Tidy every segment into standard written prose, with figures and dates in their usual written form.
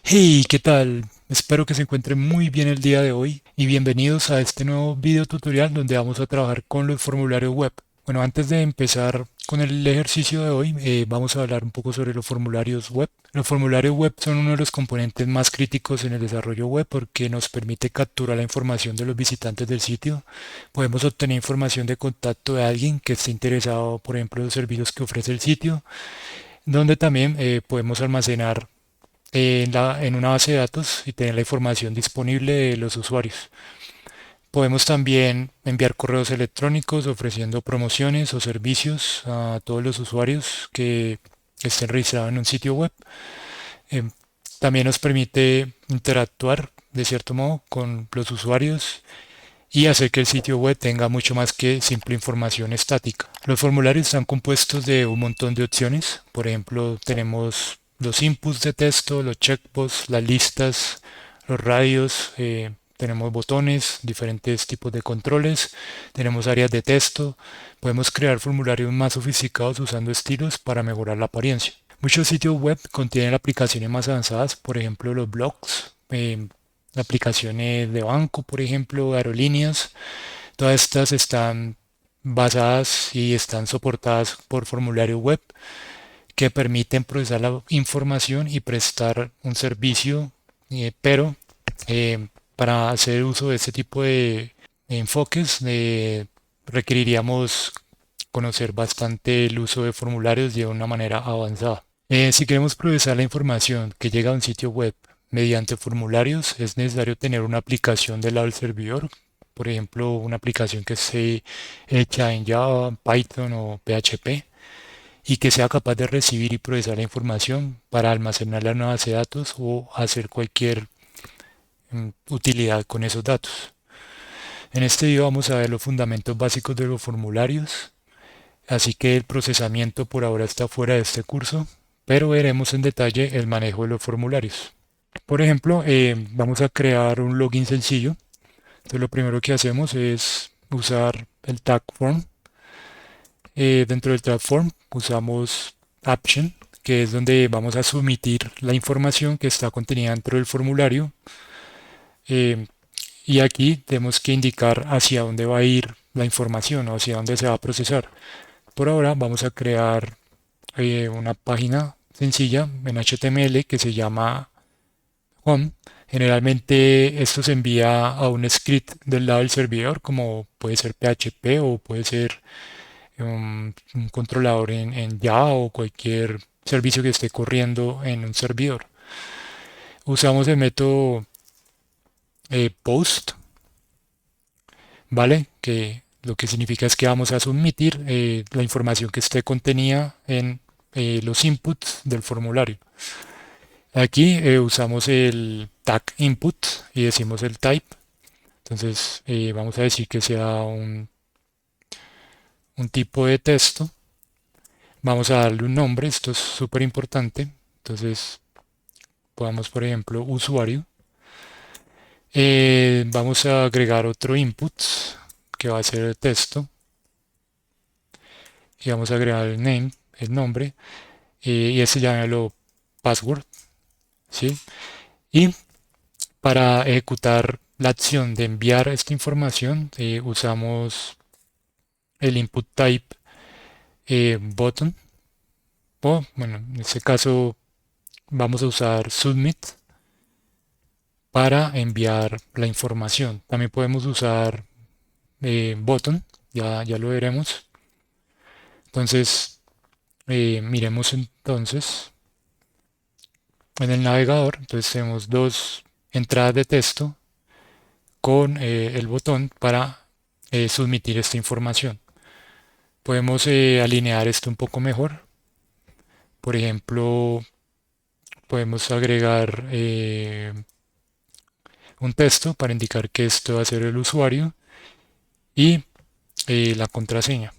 Hey, ¿qué tal? Espero que se encuentren muy bien el día de hoy y bienvenidos a este nuevo video tutorial donde vamos a trabajar con los formularios web. Bueno, antes de empezar con el ejercicio de hoy, vamos a hablar un poco sobre los formularios web. Los formularios web son uno de los componentes más críticos en el desarrollo web porque nos permite capturar la información de los visitantes del sitio. Podemos obtener información de contacto de alguien que esté interesado, por ejemplo, en los servicios que ofrece el sitio, donde también podemos almacenar en una base de datos y tener la información disponible de los usuarios. Podemos también enviar correos electrónicos ofreciendo promociones o servicios a todos los usuarios que estén registrados en un sitio web. Eh, También nos permite interactuar de cierto modo con los usuarios y hacer que el sitio web tenga mucho más que simple información estática. Los formularios están compuestos de un montón de opciones. Por ejemplo, tenemos los inputs de texto, los checkbox, las listas, los radios, tenemos botones, diferentes tipos de controles, tenemos áreas de texto. Podemos crear formularios más sofisticados usando estilos para mejorar la apariencia. Muchos sitios web contienen aplicaciones más avanzadas, por ejemplo los blogs, aplicaciones de banco, por ejemplo, de aerolíneas. Todas estas están basadas y están soportadas por formularios web que permiten procesar la información y prestar un servicio, pero para hacer uso de este tipo de enfoques requeriríamos conocer bastante el uso de formularios de una manera avanzada. Si queremos procesar la información que llega a un sitio web mediante formularios, es necesario tener una aplicación del lado del servidor, por ejemplo, una aplicación que esté hecha en Java, Python o PHP y que sea capaz de recibir y procesar la información para almacenarla en una base de datos o hacer cualquier utilidad con esos datos. En este video vamos a ver los fundamentos básicos de los formularios, así que el procesamiento por ahora está fuera de este curso, pero veremos en detalle el manejo de los formularios. Por ejemplo, vamos a crear un login sencillo. Entonces lo primero que hacemos es usar el tag form. Dentro del tag form usamos action, que es donde vamos a submitir la información que está contenida dentro del formulario. Eh, y aquí tenemos que indicar hacia dónde va a ir la información o hacia dónde se va a procesar. Por ahora vamos a crear una página sencilla en HTML que se llama home. Generalmente esto se envía a un script del lado del servidor, como puede ser PHP o puede ser un controlador en Java o cualquier servicio que esté corriendo en un servidor. Usamos el método post, ¿vale? Que lo que significa es que vamos a submitir la información que esté contenida en los inputs del formulario. Aquí usamos el tag input y decimos el type. Entonces vamos a decir que sea un tipo de texto. Vamos a darle un nombre, esto es súper importante. Entonces podamos, por ejemplo, usuario. Vamos a agregar otro input que va a ser el texto. Y vamos a agregar el name, el nombre. Y ese ya lo password. ¿Sí? Y para ejecutar la acción de enviar esta información, usamos el input type button. O, bueno, en este caso vamos a usar submit para enviar la información. También podemos usar button, ya lo veremos. Entonces, miremos entonces en el navegador. Entonces tenemos dos entradas de texto con el botón para submitir esta información. Podemos alinear esto un poco mejor. Por ejemplo, podemos agregar un texto para indicar que esto va a ser el usuario y la contraseña.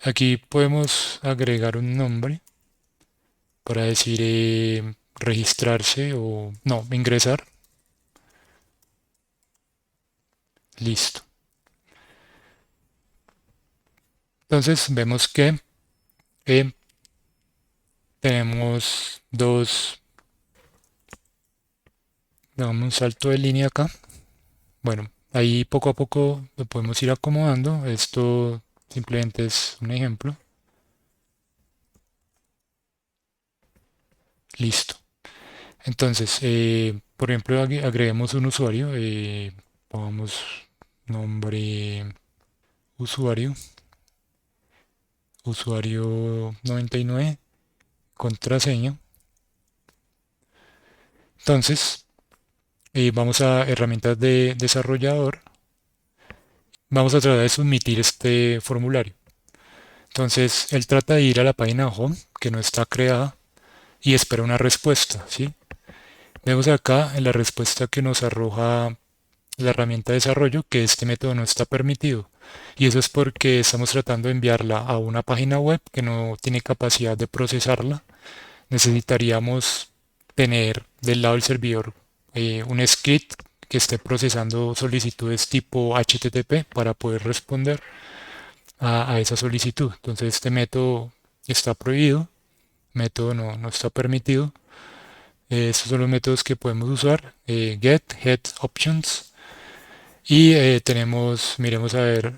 Aquí podemos agregar un nombre para decir registrarse o no, ingresar. Listo. Entonces vemos que tenemos damos un salto de línea acá. Bueno, ahí poco a poco lo podemos ir acomodando. Esto simplemente es un ejemplo. Listo. Entonces, por ejemplo, agreguemos un usuario. Pongamos nombre usuario, usuario 99, contraseña. Entonces, vamos a herramientas de desarrollador. Vamos a tratar de submitir este formulario. Entonces, él trata de ir a la página home, que no está creada, y espera una respuesta, ¿sí? Vemos acá en la respuesta que nos arroja la herramienta de desarrollo que este método no está permitido. Y eso es porque estamos tratando de enviarla a una página web que no tiene capacidad de procesarla. Necesitaríamos tener del lado del servidor un script que esté procesando solicitudes tipo HTTP para poder responder a esa solicitud. Entonces este método está prohibido, método no está permitido. Estos son los métodos que podemos usar, get, head, options. Y tenemos, miremos a ver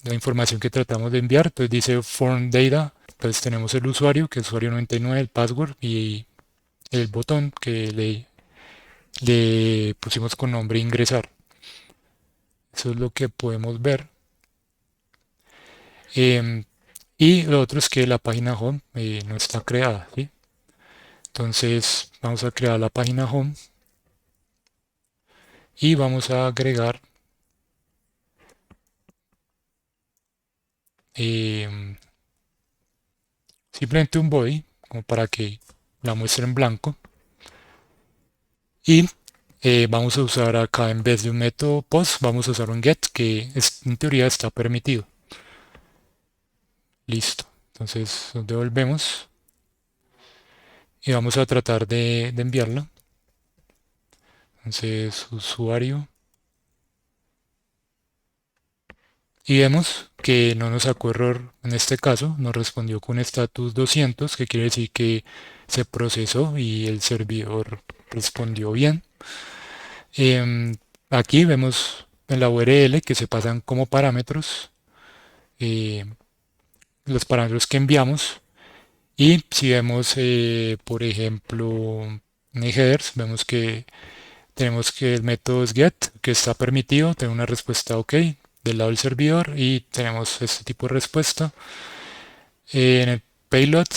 la información que tratamos de enviar. Entonces dice form data. Entonces tenemos el usuario, que es usuario 99, el password y el botón que le pusimos con nombre ingresar. Eso es lo que podemos ver. Em, y lo otro es que la página home no está creada, ¿sí? Entonces vamos a crear la página home y vamos a agregar em, simplemente un body como para que la muestre en blanco. Y vamos a usar acá en vez de un método post, vamos a usar un get que en teoría está permitido. Listo. Entonces nos devolvemos y vamos a tratar de enviarla. Entonces usuario. Y vemos que no nos sacó error en este caso, nos respondió con status 200, que quiere decir que se procesó y el servidor respondió bien. Em, Aquí vemos en la URL que se pasan como parámetros eh, los parámetros que enviamos. Y si vemos, por ejemplo, en headers, vemos que tenemos que el método es get, que está permitido, tener una respuesta OK del lado del servidor y tenemos este tipo de respuesta. En el payload,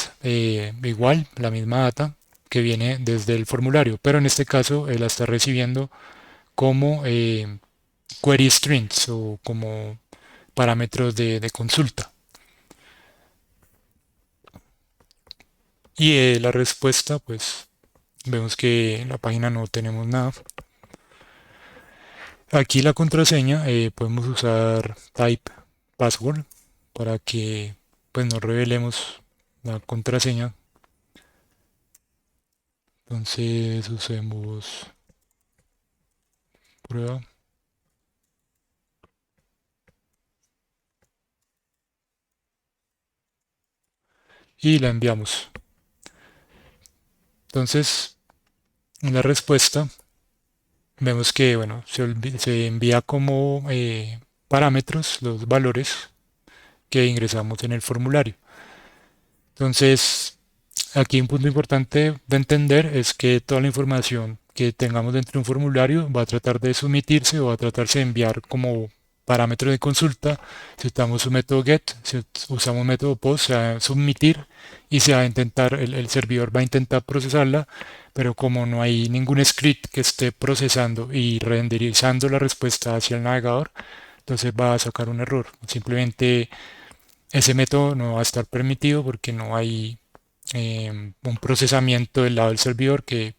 igual, la misma data que viene desde el formulario, pero en este caso la está recibiendo como query strings o como parámetros de consulta. Y la respuesta, pues vemos que en la página no tenemos nada. Aquí la contraseña, podemos usar type password para que pues no revelemos la contraseña. Entonces usemos prueba y la enviamos. Entonces en la respuesta vemos que bueno, se envía como parámetros los valores que ingresamos en el formulario. Entonces aquí un punto importante de entender es que toda la información que tengamos dentro de un formulario va a tratar de someterse o va a tratarse de enviar como parámetro de consulta. Si usamos un método get, si usamos un método post, se va a submitir y se va a intentar, el servidor va a intentar procesarla, pero como no hay ningún script que esté procesando y renderizando la respuesta hacia el navegador, entonces va a sacar un error. Simplemente ese método no va a estar permitido porque no hay un procesamiento del lado del servidor que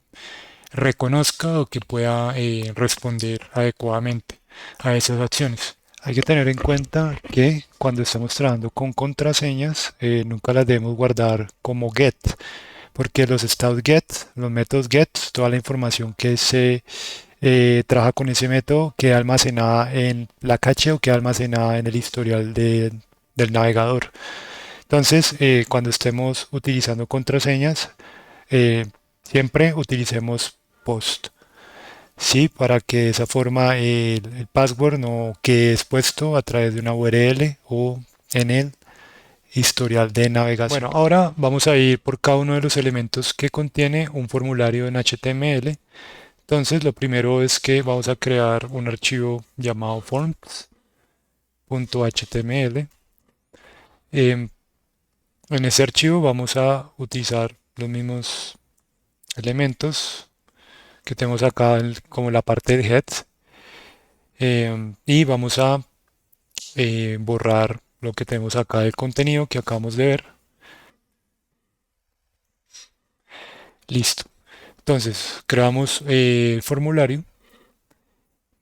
reconozca o que pueda responder adecuadamente a esas acciones. Hay que tener en cuenta que cuando estamos trabajando con contraseñas, nunca las debemos guardar como get, porque los estados get, los métodos get, toda la información que se trabaja con ese método queda almacenada en la caché o queda almacenada en el historial del navegador. Entonces, cuando estemos utilizando contraseñas, eh, siempre utilicemos post, ¿sí? Para que de esa forma el password no quede expuesto a través de una URL o en el historial de navegación. Bueno, ahora vamos a ir por cada uno de los elementos que contiene un formulario en HTML. Entonces, lo primero es que vamos a crear un archivo llamado forms.html. En ese archivo vamos a utilizar los mismos elementos que tenemos acá como la parte de head, y vamos a borrar lo que tenemos acá del contenido que acabamos de ver. Listo. Entonces, creamos el formulario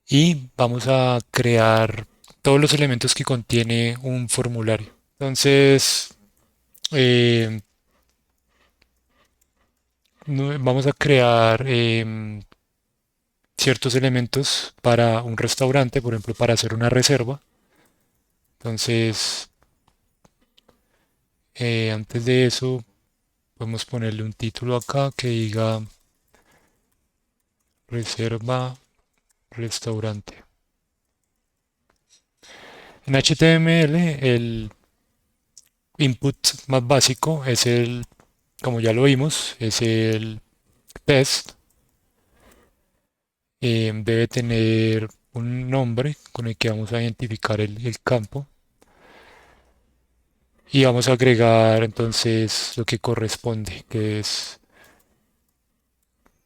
y vamos a crear todos los elementos que contiene un formulario. Entonces, eh, vamos a crear ciertos elementos para un restaurante, por ejemplo, para hacer una reserva. Entonces, antes de eso, podemos ponerle un título acá que diga reserva restaurante. En HTML, el input más básico es como ya lo vimos, es el test. Debe tener un nombre con el que vamos a identificar el campo. Y vamos a agregar entonces lo que corresponde, que es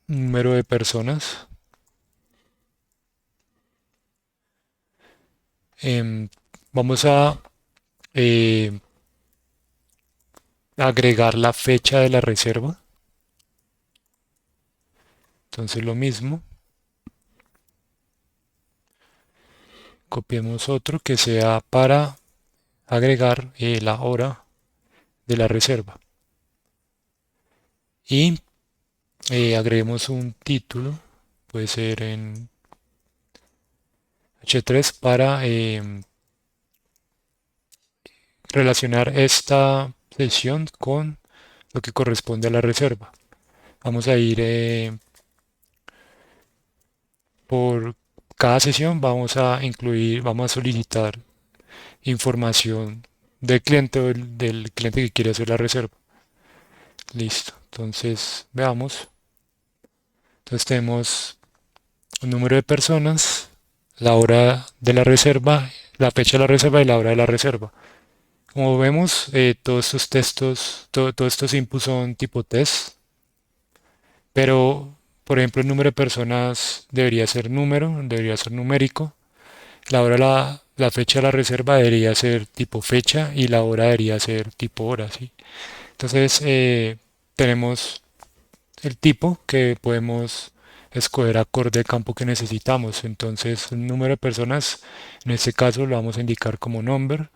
número de personas. Vamos a eh, agregar la fecha de la reserva. Entonces lo mismo. Copiemos otro que sea para agregar la hora de la reserva. Y agreguemos un título, puede ser en H3 para relacionar esta sesión con lo que corresponde a la reserva. Vamos a ir por cada sesión, vamos a solicitar información del cliente o del cliente que quiere hacer la reserva. Listo. Entonces, veamos. Entonces tenemos un número de personas, la hora de la reserva, la fecha de la reserva y la hora de la reserva. Como vemos, todos estos textos, todos estos inputs son tipo test, pero por ejemplo el número de personas debería ser numérico, la fecha de la reserva debería ser tipo fecha y la hora debería ser tipo hora, ¿sí? Entonces tenemos el tipo que podemos escoger acorde al campo que necesitamos. Entonces el número de personas, en este caso lo vamos a indicar como number.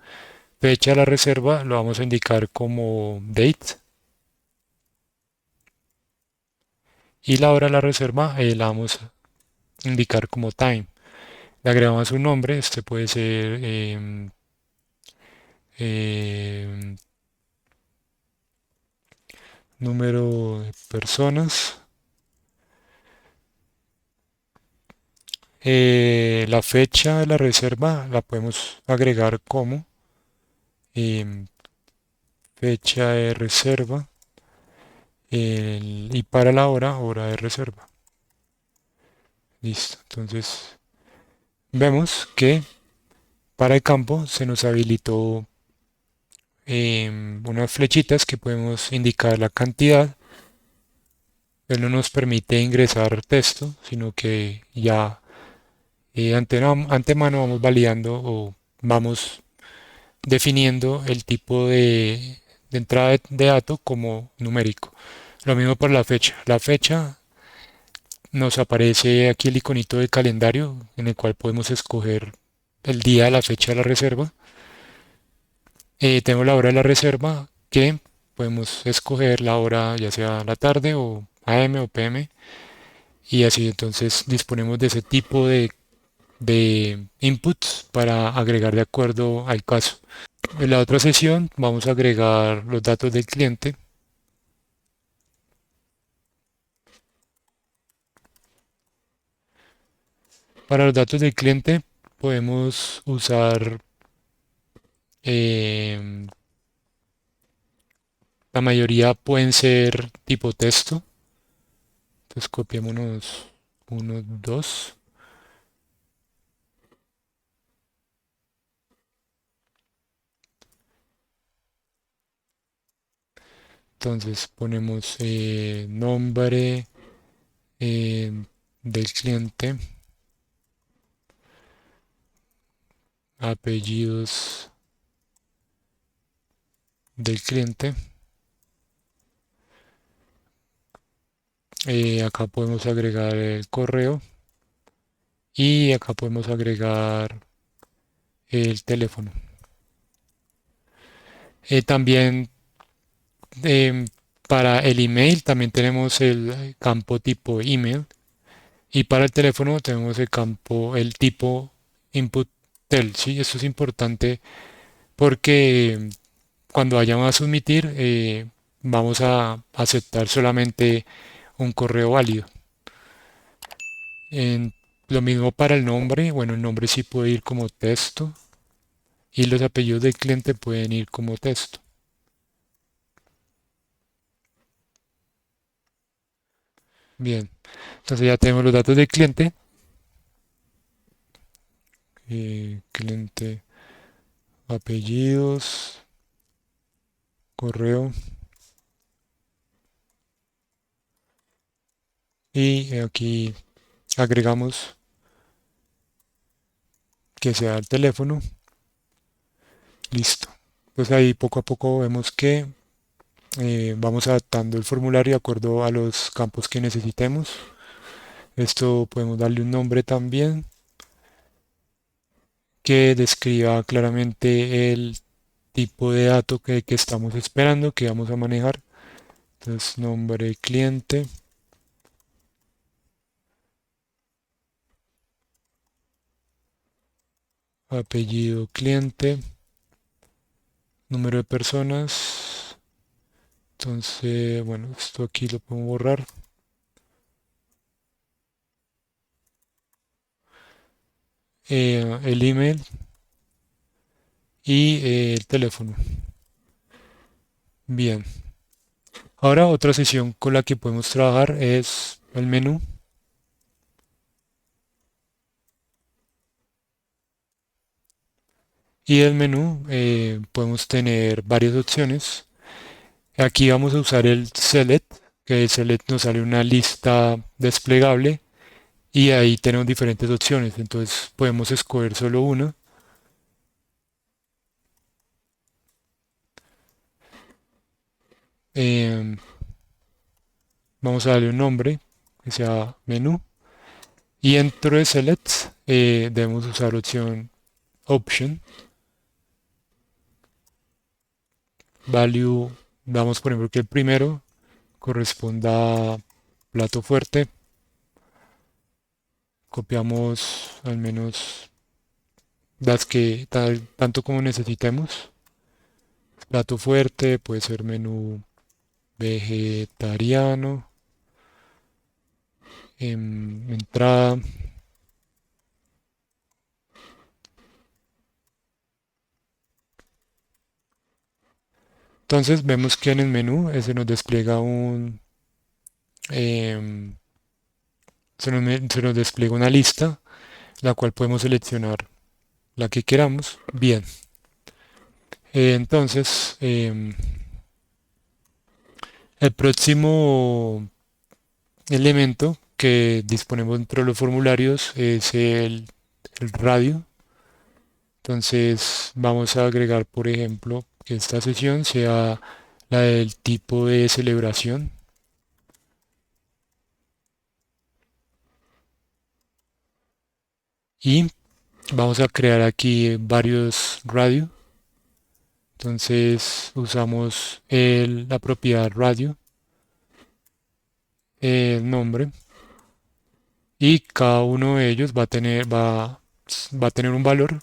Fecha de la reserva lo vamos a indicar como date. Y la hora de la reserva la vamos a indicar como time. Le agregamos un nombre, este puede ser em, número de personas. La fecha de la reserva la podemos agregar como em, fecha de reserva, y para la hora de reserva. Listo. Entonces vemos que para el campo se nos habilitó unas flechitas que podemos indicar la cantidad. Él no nos permite ingresar texto, sino que ya antemano vamos validando o vamos definiendo el tipo de entrada de dato como numérico. Lo mismo para la fecha. La fecha nos aparece aquí el iconito de calendario en el cual podemos escoger el día, la fecha de la reserva. Tenemos la hora de la reserva que podemos escoger la hora ya sea la tarde o AM o PM, y así entonces disponemos de ese tipo de inputs para agregar de acuerdo al caso. En la otra sesión vamos a agregar los datos del cliente. Para los datos del cliente podemos usar em, la mayoría pueden ser tipo texto. Entonces copiémonos uno, dos. Entonces ponemos nombre eh, del cliente, apellidos del cliente. Acá podemos agregar el correo y acá podemos agregar el teléfono. También em, para el email también tenemos el campo tipo email y para el teléfono tenemos el campo, el tipo input tel. ¿Sí? Esto es importante porque cuando vayamos a submitir vamos a aceptar solamente un correo válido. En- lo mismo para el nombre. Bueno, el nombre sí puede ir como texto y los apellidos del cliente pueden ir como texto. Bien, entonces ya tenemos los datos del cliente. Cliente, apellidos, correo y aquí agregamos que sea el teléfono. Listo. Pues ahí poco a poco vemos que vamos adaptando el formulario de acuerdo a los campos que necesitemos. Esto podemos darle un nombre también que describa claramente el tipo de dato que estamos esperando, que vamos a manejar. Entonces, nombre cliente, apellido cliente, número de personas. Entonces, bueno, esto aquí lo podemos borrar. El email y el teléfono. Bien. Ahora otra sesión con la que podemos trabajar es el menú. Y el menú podemos tener varias opciones. Aquí vamos a usar el select, que el select nos sale una lista desplegable y ahí tenemos diferentes opciones. Entonces podemos escoger solo una. Em, Vamos a darle un nombre que sea menú. Y dentro de select debemos usar opción option. Value, damos por ejemplo que el primero corresponda a plato fuerte. Copiamos al menos las que tanto como necesitemos. Plato fuerte, puede ser menú vegetariano, entrada. Entonces vemos que en el menú se nos despliega em, se nos despliega una lista, la cual podemos seleccionar la que queramos. Bien, entonces el próximo elemento que disponemos dentro de los formularios es el radio. Entonces vamos a agregar, por ejemplo, que esta sesión sea la del tipo de celebración y vamos a crear aquí varios radio. Entonces usamos la propiedad radio, el nombre y cada uno de ellos va a tener, va a tener un valor.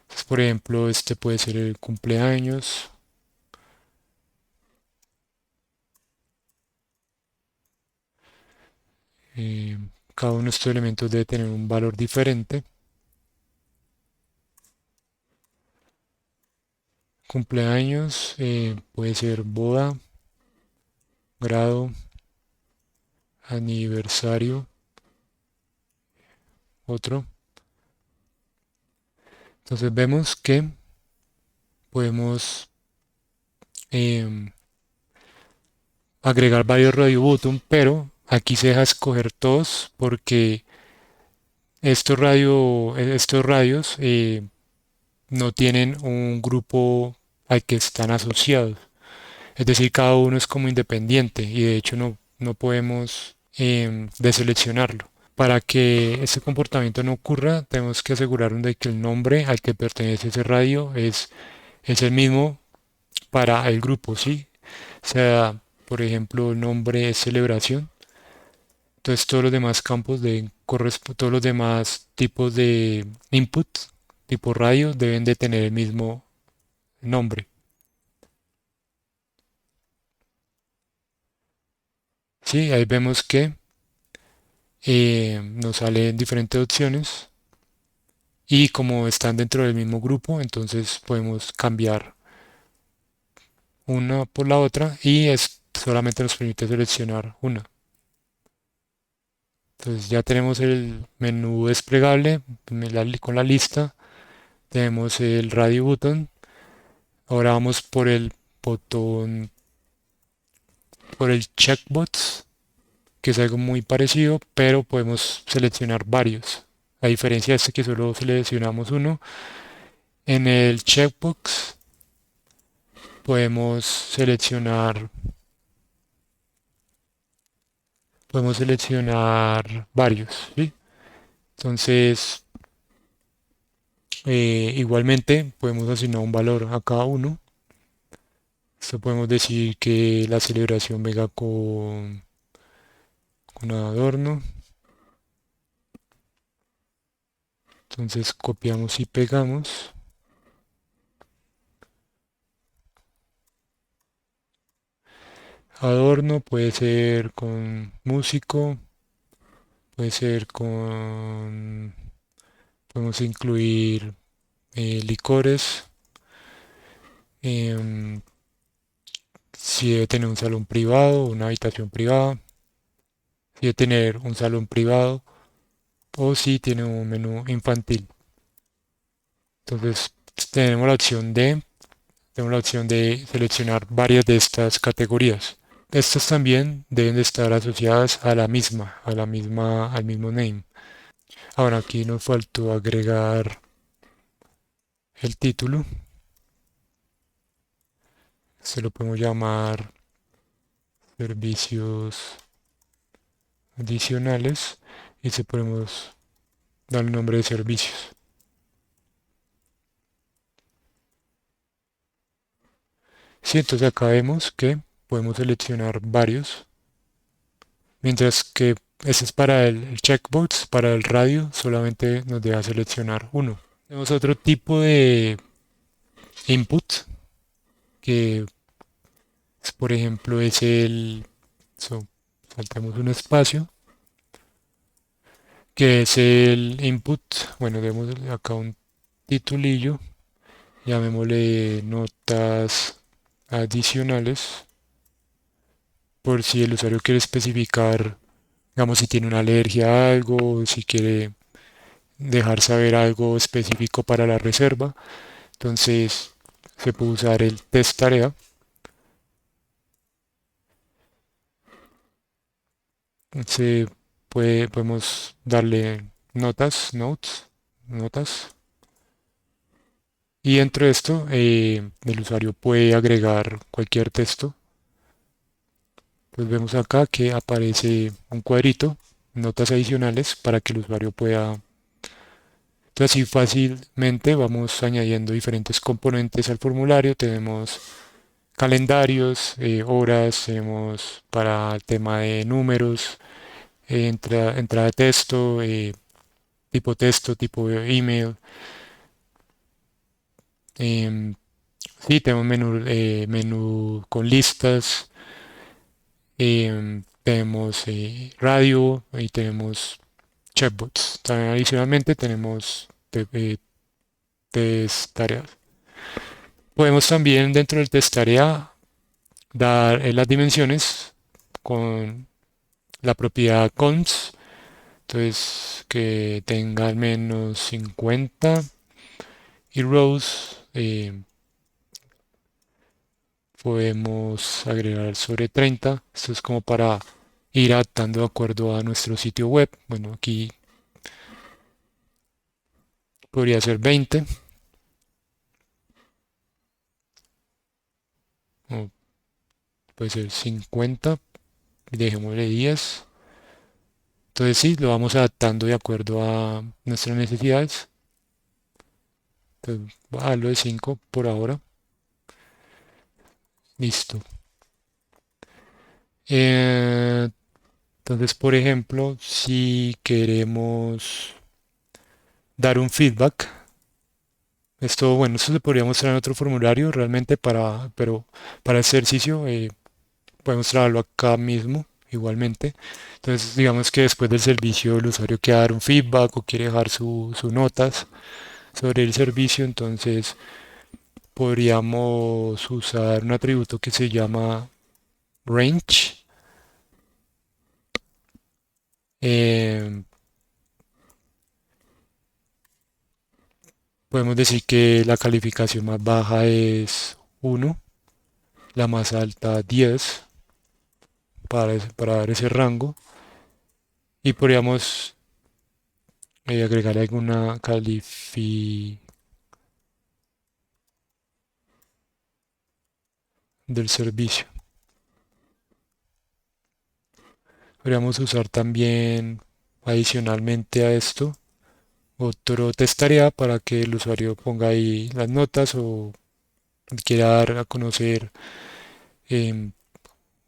Entonces, por ejemplo, este puede ser el cumpleaños. eh, Cada uno de estos elementos debe tener un valor diferente. Cumpleaños puede ser boda, grado, aniversario, otro. Entonces vemos que podemos em, agregar varios radio button, pero aquí se deja escoger todos porque estos radios no tienen un grupo al que están asociados. Es decir, cada uno es como independiente y de hecho no podemos deseleccionarlo. Para que este comportamiento no ocurra, tenemos que asegurarnos de que el nombre al que pertenece ese radio es el mismo para el grupo, ¿sí? O sea, por ejemplo, el nombre es celebración. Entonces todos los demás campos todos los demás tipos de input, tipo radio, deben de tener el mismo nombre. Sí, ahí vemos que nos salen diferentes opciones y como están dentro del mismo grupo, entonces podemos cambiar una por la otra y solamente nos permite seleccionar una. Entonces ya tenemos el menú desplegable con la lista, tenemos el radio button. Ahora vamos por el botón, por el checkbox, que es algo muy parecido, pero podemos seleccionar varios. A diferencia de este que solo seleccionamos uno, en el checkbox podemos seleccionar, podemos seleccionar varios, ¿sí? Entonces, igualmente podemos asignar un valor a cada uno. Esto podemos decir que la celebración venga con adorno. Entonces copiamos y pegamos. Adorno puede ser con músico, puede ser con... Podemos incluir licores, em, si debe tener un salón privado, una habitación privada, si debe tener un salón privado o si tiene un menú infantil. Entonces tenemos la opción de seleccionar varias de estas categorías. Estas también deben de estar asociadas al mismo name. Ahora aquí nos faltó agregar el título. Se lo podemos llamar servicios adicionales y se podemos dar el nombre de servicios. Sí, entonces acá vemos que podemos seleccionar varios, mientras que ese es para el checkbox, para el radio solamente nos deja seleccionar uno. Tenemos otro tipo de input que, por ejemplo, es saltamos un espacio, que es el input. Bueno, vemos acá un titulillo, llamémosle notas adicionales, por si el usuario quiere especificar, digamos, si tiene una alergia a algo, si quiere dejar saber algo específico para la reserva. Entonces se puede usar el test tarea. Podemos darle notas. Y dentro de esto, el usuario puede agregar cualquier texto. Pues vemos acá que aparece un cuadrito, notas adicionales, para que el usuario pueda. Entonces así fácilmente vamos añadiendo diferentes componentes al formulario. Tenemos calendarios, horas, tenemos para el tema de números, entrada de texto, tipo texto, tipo email. Em, sí, tenemos menú con listas, tenemos radio y tenemos chatbots. También adicionalmente tenemos test tareas. Podemos también dentro del test tarea dar las dimensiones con la propiedad cons, entonces que tenga al menos 50 y rows podemos agregar sobre 30. Esto es como para ir adaptando de acuerdo a nuestro sitio web. Bueno, aquí podría ser 20 o puede ser 50 y dejémosle 10. Entonces sí, lo vamos adaptando de acuerdo a nuestras necesidades. Entonces, voy a darlo de 5 por ahora. Listo. Eh, entonces, por ejemplo, si queremos dar un feedback, esto, bueno, esto se podría mostrar en otro formulario realmente pero para este ejercicio podemos trabajarlo acá mismo igualmente. Entonces, digamos que después del servicio el usuario quiere dar un feedback o quiere dejar sus notas sobre el servicio, entonces podríamos usar un atributo que se llama range. Eh, Podemos decir que la calificación más baja es 1, la más alta 10 para dar ese rango. Y podríamos agregar alguna califi del servicio. Podríamos usar también adicionalmente a esto otro test tarea para que el usuario ponga ahí las notas o quiera dar a conocer em,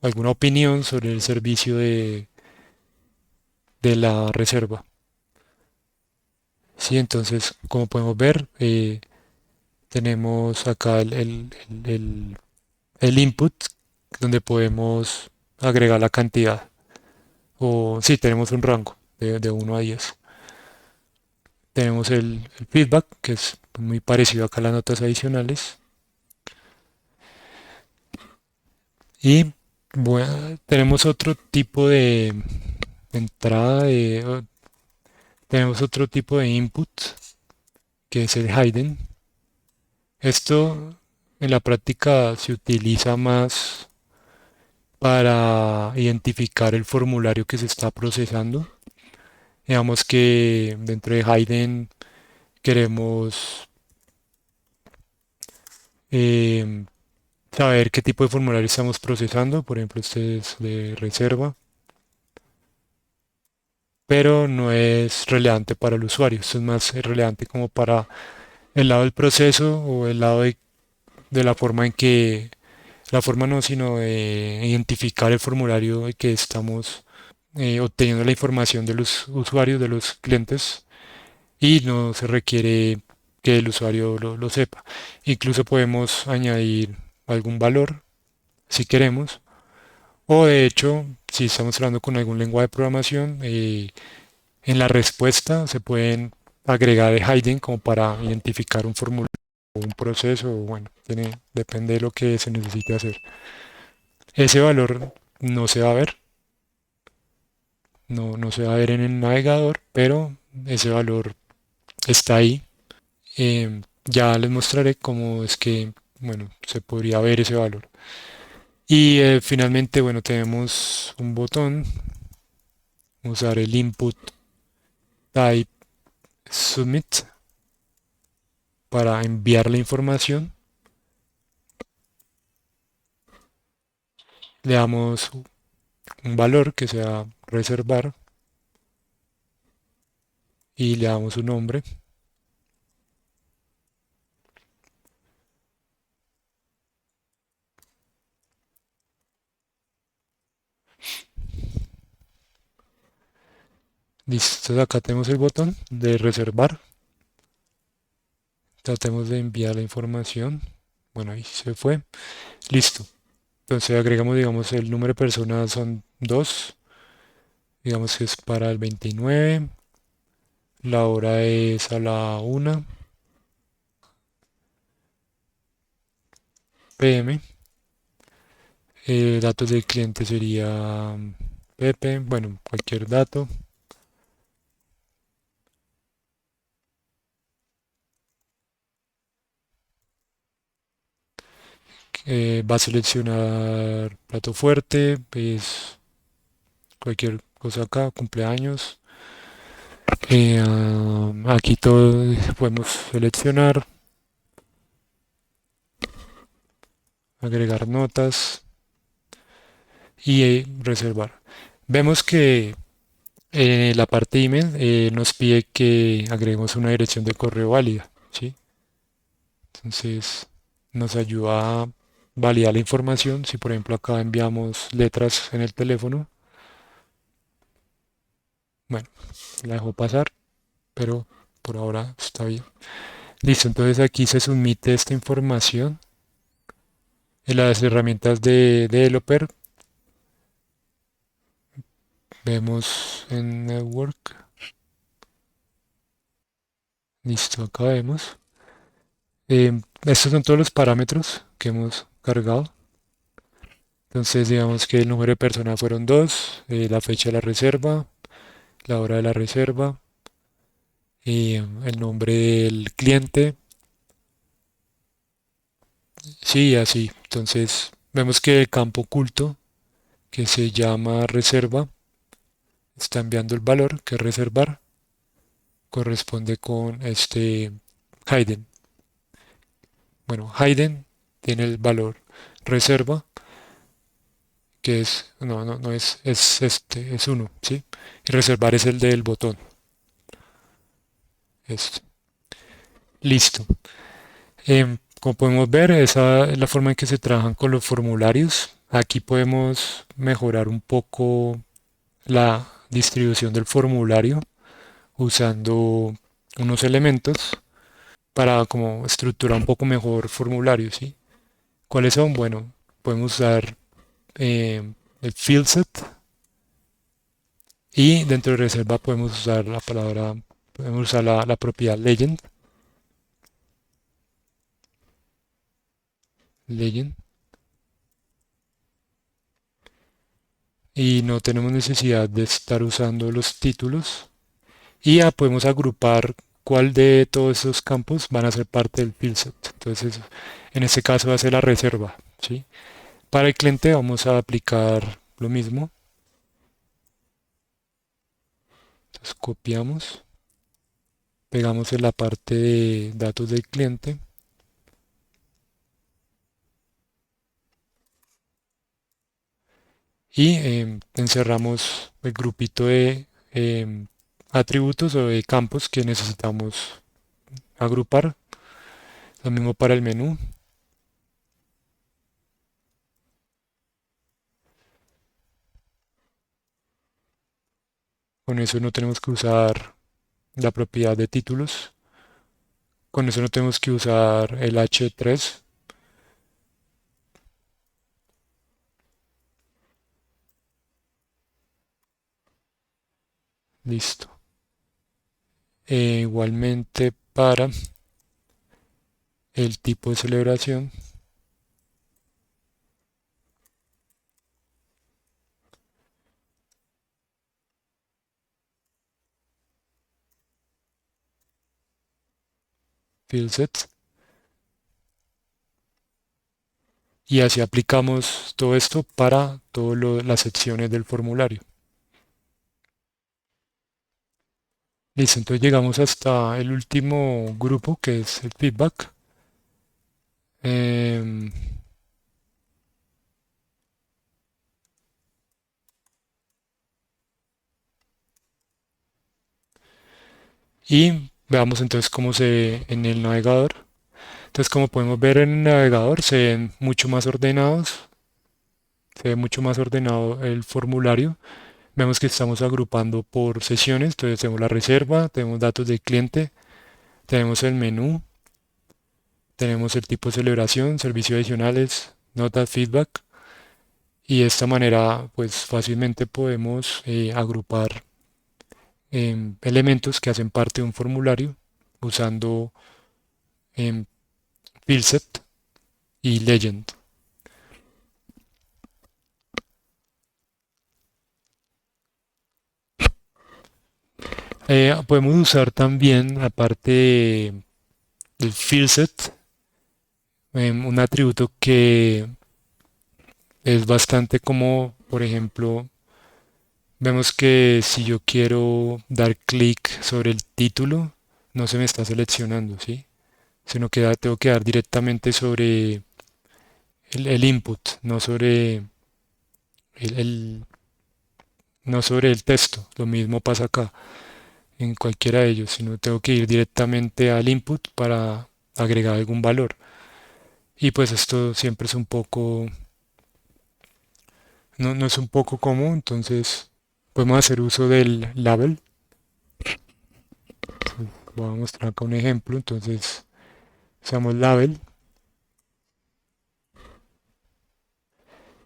alguna opinión sobre el servicio de la reserva. Sí, entonces, como podemos ver, tenemos acá el input donde podemos agregar la cantidad. O sí, tenemos un rango de 1 a 10. Tenemos el feedback, que es muy parecido acá a las notas adicionales. Y bueno, tenemos otro tipo de entrada, tenemos otro tipo de input, que es el hidden. Esto en la práctica se utiliza más para identificar el formulario que se está procesando. Digamos que dentro de hidden queremos em, saber qué tipo de formulario estamos procesando. Por ejemplo, este es de reserva, pero no es relevante para el usuario. Esto es más relevante como para el lado del proceso o el lado de la forma en que, la forma no, sino de identificar el formulario de que estamos obteniendo la información de los usuarios, de los clientes, y no se requiere que el usuario lo sepa. Incluso podemos añadir algún valor si queremos, o de hecho, si estamos hablando con algún lenguaje de programación, en la respuesta se pueden agregar hidden como para identificar un formulario o un proceso, bueno, depende de lo que se necesite hacer. Ese valor no se va a ver, no se va a ver en el navegador, pero ese valor está ahí. Ya les mostraré cómo es que, bueno, se podría ver ese valor. Y finalmente, bueno, tenemos un botón, usar el input type submit para enviar la información. Le damos un valor que sea reservar y le damos un nombre. Listo, entonces acá tenemos el botón de reservar. Tratemos de enviar la información. Bueno, ahí se fue. Listo. Entonces agregamos, digamos, el número de personas son 2. Digamos que es para el 29. La hora es a la 1 p.m. Datos del cliente sería Pepe. Bueno, cualquier dato. Va a seleccionar plato fuerte. Pues cualquier cosa acá. Cumpleaños. Aquí todo podemos seleccionar. Agregar notas y reservar. Vemos que la parte email nos pide que agreguemos una dirección de correo válida, ¿sí? Entonces nos ayuda a validar la información. Si por ejemplo acá enviamos letras en el teléfono, bueno, la dejo pasar, pero por ahora está bien. Listo, entonces aquí se submite esta información en las herramientas de developer. Vemos en Network. Listo, acá vemos. Estos son todos los parámetros que hemos cargado. Entonces, digamos que el número de personas fueron 2, la fecha de la reserva, la hora de la reserva, el nombre del cliente, sí, así. Entonces, vemos que el campo oculto, que se llama reserva, está enviando el valor que es reservar, corresponde con este hidden. Bueno, hidden tiene el valor reserva, que es, no es, es este, es uno, ¿sí? Y reservar es el del botón, este. Listo. Como podemos ver, esa es la forma en que se trabajan con los formularios. Aquí podemos mejorar un poco la distribución del formulario usando unos elementos para como estructurar un poco mejor formulario, ¿sí? ¿Cuáles son? Bueno, podemos usar el field set y dentro de reserva podemos usar la palabra, podemos usar la propiedad legend, y no tenemos necesidad de estar usando los títulos. Y ya podemos agrupar cuál de todos esos campos van a ser parte del field set. Entonces, en este caso va a ser la reserva, ¿sí? Para el cliente vamos a aplicar lo mismo. Entonces, copiamos, pegamos en la parte de datos del cliente y encerramos el grupito de atributos o de campos que necesitamos agrupar. Lo mismo para el menú. Con eso no tenemos que usar la propiedad de títulos. Con eso no tenemos que usar el H3. Listo. Igualmente para el tipo de celebración, field sets. Y así aplicamos todo esto para todas las secciones del formulario. Listo, entonces llegamos hasta el último grupo que es el feedback. Em, y veamos entonces cómo se ve en el navegador. Entonces, como podemos ver en el navegador, se ven mucho más ordenados, se ve mucho más ordenado el formulario. Vemos que estamos agrupando por sesiones, entonces tenemos la reserva, tenemos datos del cliente, tenemos el menú, tenemos el tipo de celebración, servicios adicionales, notas, feedback, y de esta manera pues fácilmente podemos agrupar elementos que hacen parte de un formulario usando em, fieldset y legend. Podemos usar también, aparte del fieldset, un atributo que es bastante como, por ejemplo, vemos que si yo quiero dar clic sobre el título, no se me está seleccionando, ¿sí? Sino que tengo que dar directamente sobre el input, no sobre el- no sobre el texto. Lo mismo pasa acá en cualquiera de ellos, sino tengo que ir directamente al input para agregar algún valor. Y pues esto siempre es un poco, no es un poco común, entonces podemos hacer uso del label. Voy a mostrar acá un ejemplo, entonces usamos label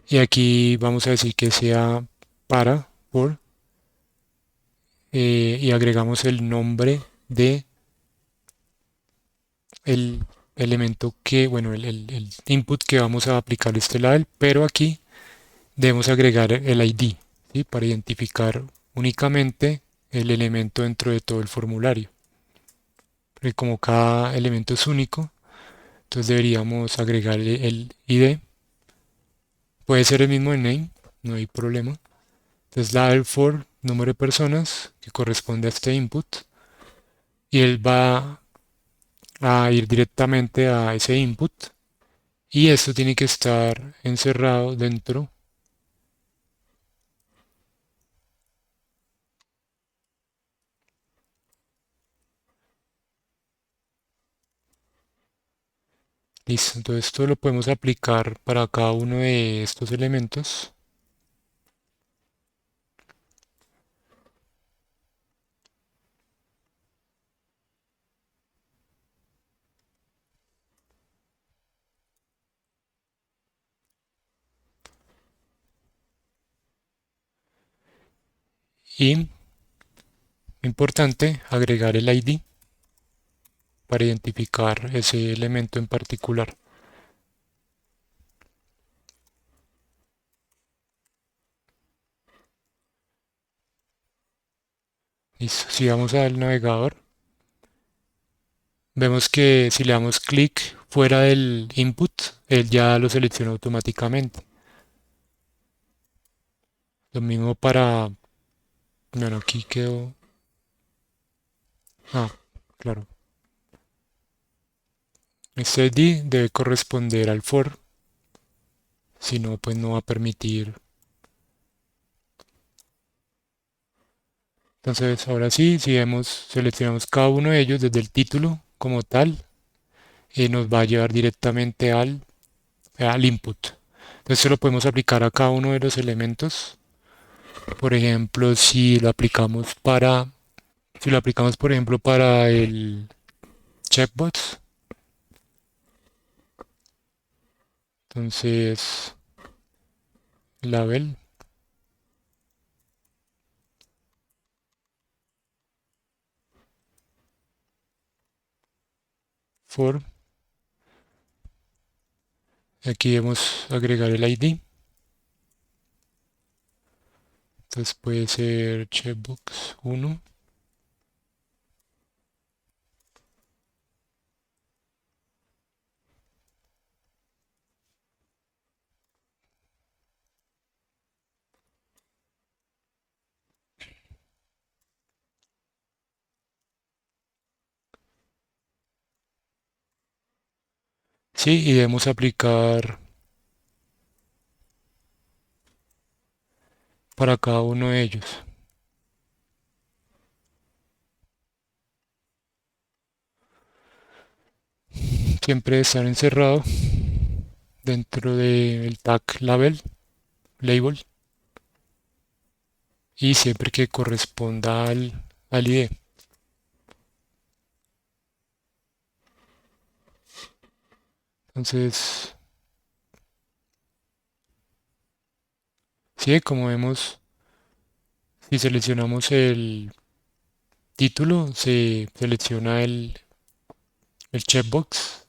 y aquí vamos a decir que sea para, por, y agregamos el nombre de el elemento que, bueno, el input que vamos a aplicar este label, pero aquí debemos agregar el ID, ¿sí? Para identificar únicamente el elemento dentro de todo el formulario. Porque como cada elemento es único, entonces deberíamos agregarle el ID. Puede ser el mismo de name, no hay problema. Entonces label for número de personas que corresponde a este input y él va a ir directamente a ese input y esto tiene que estar encerrado dentro. Listo, entonces esto lo podemos aplicar para cada uno de estos elementos. Y importante agregar el ID para identificar ese elemento en particular. Listo, si vamos al navegador, vemos que si le damos clic fuera del input, él ya lo selecciona automáticamente. Lo mismo para, bueno, aquí quedó, ah, claro. Este ID debe corresponder al for, si no, pues no va a permitir. Entonces, ahora sí, si vemos, seleccionamos cada uno de ellos desde el título como tal, nos va a llevar directamente al input. Entonces, se lo podemos aplicar a cada uno de los elementos. Por ejemplo, si lo aplicamos, por ejemplo, para el checkbox, entonces, label for, aquí debemos agregar el ID. Entonces puede ser checkbox 1. Sí, y debemos aplicar para cada uno de ellos. Siempre estar encerrado dentro del tag label y siempre que corresponda al ID. Entonces, sí, como vemos, si seleccionamos el título, se selecciona el checkbox,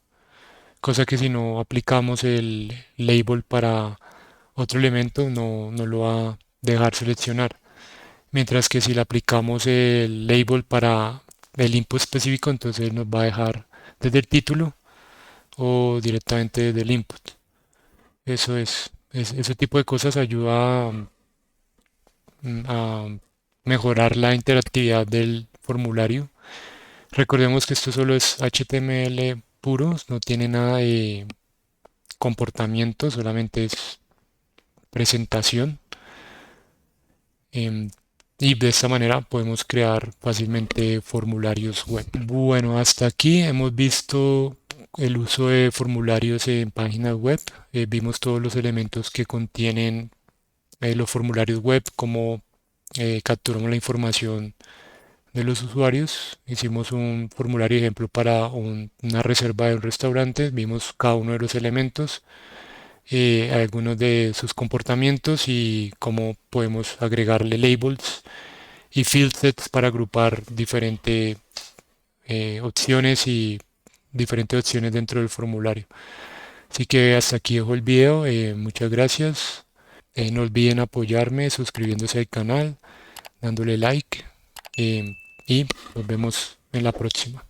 cosa que si no aplicamos el label para otro elemento no lo va a dejar seleccionar. Mientras que si le aplicamos el label para el input específico, entonces nos va a dejar desde el título o directamente desde el input. Eso ese tipo de cosas ayuda a mejorar la interactividad del formulario. Recordemos que esto solo es HTML puro, no tiene nada de comportamiento, solamente es presentación. em, y de esta manera podemos crear fácilmente formularios web. Bueno, hasta aquí hemos visto el uso de formularios en páginas web. Vimos todos los elementos que contienen los formularios web, cómo capturamos la información de los usuarios. Hicimos un formulario ejemplo para una reserva de un restaurante. Vimos cada uno de los elementos, algunos de sus comportamientos y cómo podemos agregarle labels y field sets para agrupar diferentes opciones y diferentes opciones dentro del formulario. Así que hasta aquí dejo el video. Muchas gracias. No olviden apoyarme suscribiéndose al canal, dándole like, y nos vemos en la próxima.